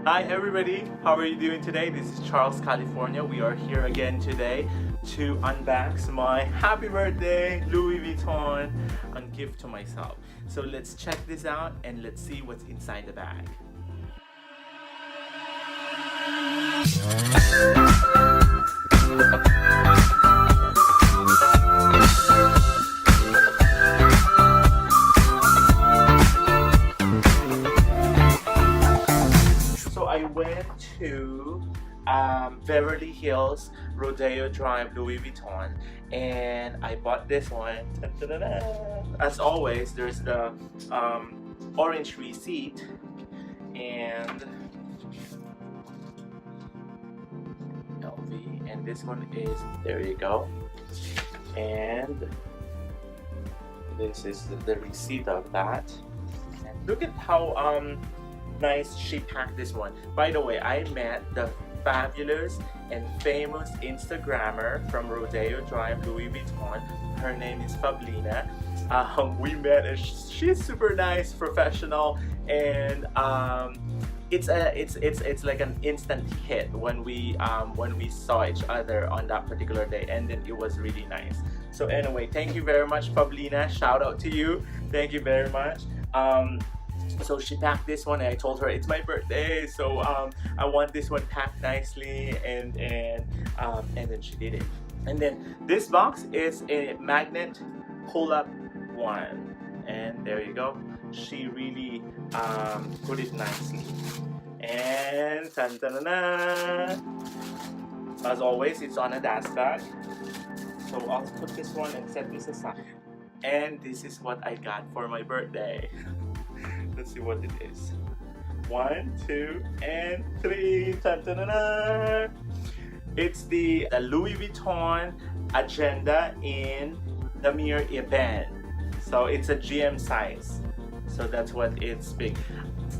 Hi everybody, how are you doing today? This is Charles, California. We are here again today to unbox my happy birthday Louis Vuitton and gift to myself. So let's check this out and let's see what's inside the bag. I went to Beverly Hills Rodeo Drive Louis Vuitton and I bought this one. As always, there's the orange receipt and LV, and this one is, there you go, and this is the receipt of that. And look at how nice she packed this one. By the way, I met the fabulous and famous Instagrammer from Rodeo Drive Louis Vuitton. Her name is PAVLINA. We met and she's super nice, professional, and it's like an instant hit when we saw each other on that particular day, and then it was really nice. So anyway, thank you very much, PAVLINA. Shout out to you. Thank you very much. So she packed this one and I told her it's my birthday, so I want this one packed nicely, and then she did it. And then this box is a magnet pull-up one, and there you go. She really put it nicely. And as always, it's on a dust bag. So I'll put this one and set this aside. And this is what I got for my birthday. Let's see what it is. 1, 2, and 3. It's the Louis Vuitton agenda in the mere event. So it's a GM size. So that's what it's big.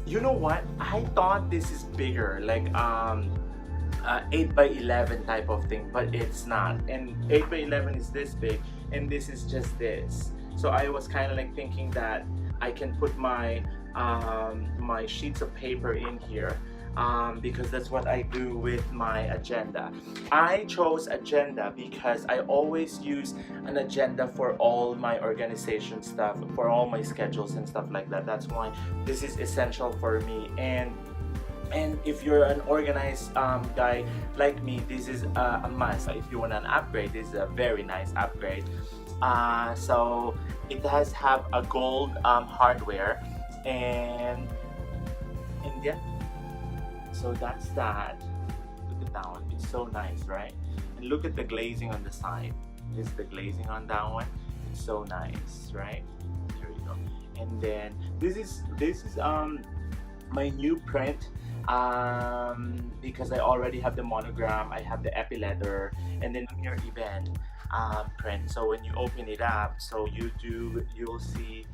You know what? I thought this is bigger, like 8 by 11 type of thing, but it's not. And 8 by 11 is this big, and this is just this. So I was kind of like thinking that I can put my my sheets of paper in here because that's what I do with my agenda. I chose agenda because I always use an agenda for all my organization stuff, for all my schedules and stuff like that. That's why this is essential for me. And if you're an organized guy like me, this is a must. If you want an upgrade, this is a very nice upgrade. So it does have a gold hardware, and yeah, so that's that. Look at that one, it's so nice, right? And look at the glazing on the side. This is the glazing on that one. It's so nice, right? There you go. And then this is my new print, because I already have the monogram, I have the epi-letter, and then your event print. So when you open it up, so you'll see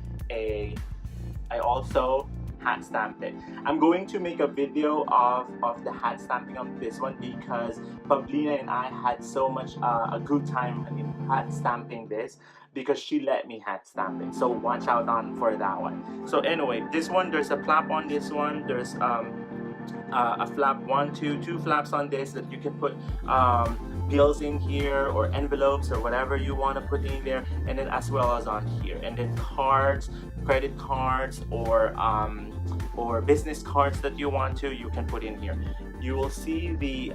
I also hat stamped it. I'm going to make a video of the hat stamping on this one because PAVLINA and I had so much a good time in hat stamping this, because she let me hat stamp it. So watch out for that one. So anyway, this one, there's a flap on this one. There's a flap, two flaps on this that you can put bills in here or envelopes or whatever you want to put in there, and then as well as on here, and then cards, credit cards, or business cards that you want to, you can put in here. You will see the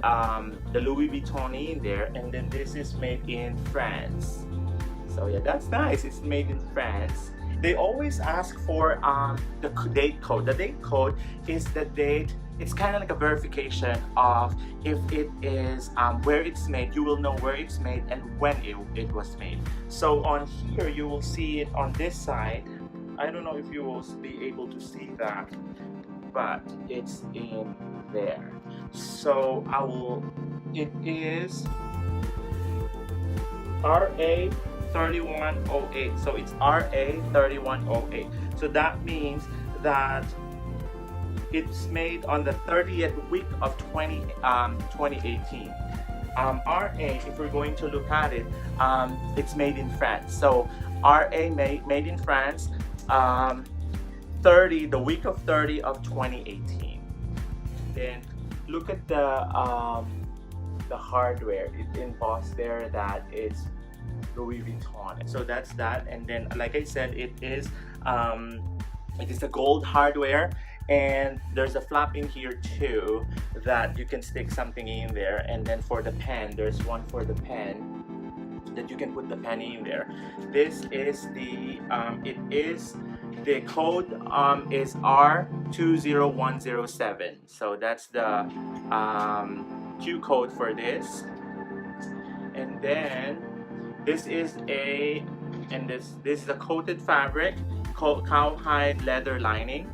Louis Vuitton in there, and then this is made in France. So yeah, that's nice. It's made in France. They always ask for the date code. The date code is the date. It's kind of like a verification of if it is where it's made. You will know where it's made and when it was made. So on here you will see it on this side. I don't know if you will be able to see that, but it's in there. So it is RA 3108. So it's RA 3108. So that means that it's made on the 30th week of 2018. RA, if we're going to look at it, it's made in France. So RA made in France, 30, the week of 30 of 2018. then look at the hardware. It embossed there that it's Louis Vuitton. So that's that. And then, like I said, it is a gold hardware, and there's a flap in here too that you can stick something in there. And then for the pen, there's one for the pen that you can put the pen in there. This is the the code is R20107. So that's the Q code for this. And then this is this is a coated fabric, cowhide leather lining.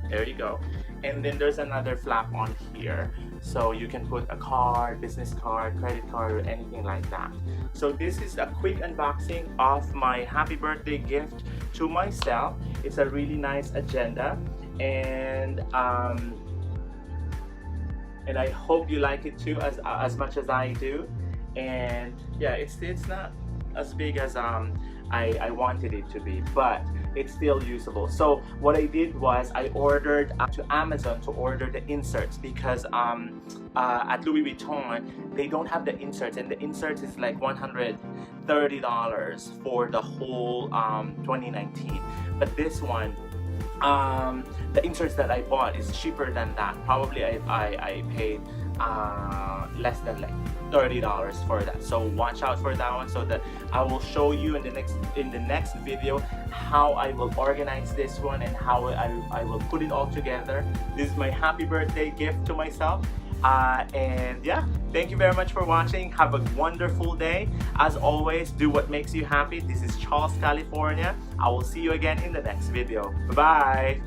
There you go. And then there's another flap on here, so you can put a card, business card, credit card, or anything like that. So this is a quick unboxing of my happy birthday gift to myself. It's a really nice agenda, and I hope you like it too as much as I do. And yeah, it's not as big as I wanted it to be, but it's still usable. So what I did was I ordered to Amazon to order the inserts, because at Louis Vuitton they don't have the inserts, and the inserts is like $130 for the whole 2019. But this one, the inserts that I bought is cheaper than that. Probably I paid less than like $30 for that. So watch out for that one, so that I will show you in the next video how I will organize this one and how I will put it all together. This is my happy birthday gift to myself. And yeah, thank you very much for watching. Have a wonderful day. As always, do what makes you happy. This is Charles, California. I will see you again in the next video. Bye bye.